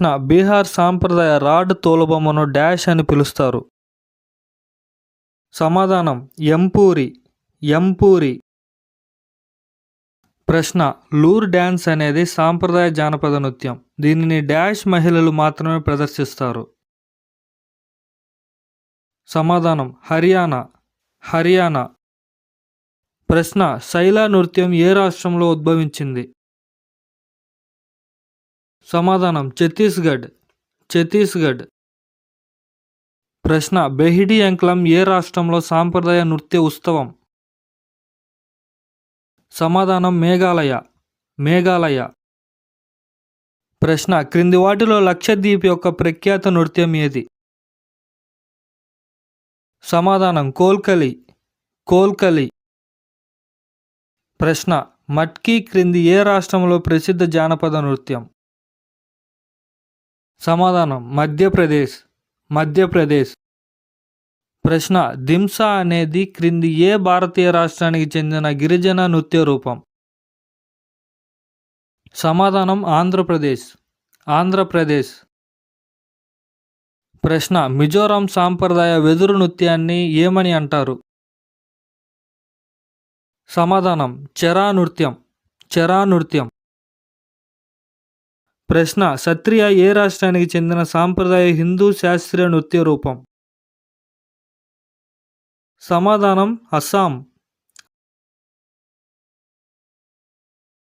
బీహార్ సాంప్రదాయ rod తోలుబొమ్మను dash అని పిలుస్తారు. సమాధానం ఎంపూరి. ఎంపూరి. ప్రశ్న లూర్ డ్యాన్స్ అనేది సాంప్రదాయ జానపద నృత్యం. దీనిని డాష్ మహిళలు మాత్రమే ప్రదర్శిస్తారు. సమాధానం హర్యానా. హర్యానా. ప్రశ్న శైలా నృత్యం ఏ రాష్ట్రంలో ఉద్భవించింది? సమాధానం ఛత్తీస్గఢ్. ఛత్తీస్గఢ్. ప్రశ్న బెహిడి అంక్లం ఏ రాష్ట్రంలో సాంప్రదాయ నృత్య ఉత్సవం? సమాధానం మేఘాలయ. మేఘాలయ. ప్రశ్న క్రింది వాటిలో లక్షద్వీప్ యొక్క ప్రఖ్యాత నృత్యం ఏది? సమాధానం కోల్కలి. కోల్కలి. ప్రశ్న మట్కీ క్రింది ఏ రాష్ట్రంలో ప్రసిద్ధ జానపద నృత్యం? సమాధానం మధ్యప్రదేశ్. మధ్యప్రదేశ్. ప్రశ్న దింసా అనేది క్రింది ఏ భారతీయ రాష్ట్రానికి చెందిన గిరిజన నృత్య రూపం? సమాధానం ఆంధ్రప్రదేశ్. ఆంధ్రప్రదేశ్. ప్రశ్న మిజోరాం సాంప్రదాయ వెదురు నృత్యాన్ని ఏమని అంటారు? సమాధానం చెరా నృత్యం. చెరా నృత్యం. ప్రశ్న సత్రియ ఏ రాష్ట్రానికి చెందిన సాంప్రదాయ హిందూ శాస్త్రీయ నృత్య రూపం? సమాధానం అస్సాం.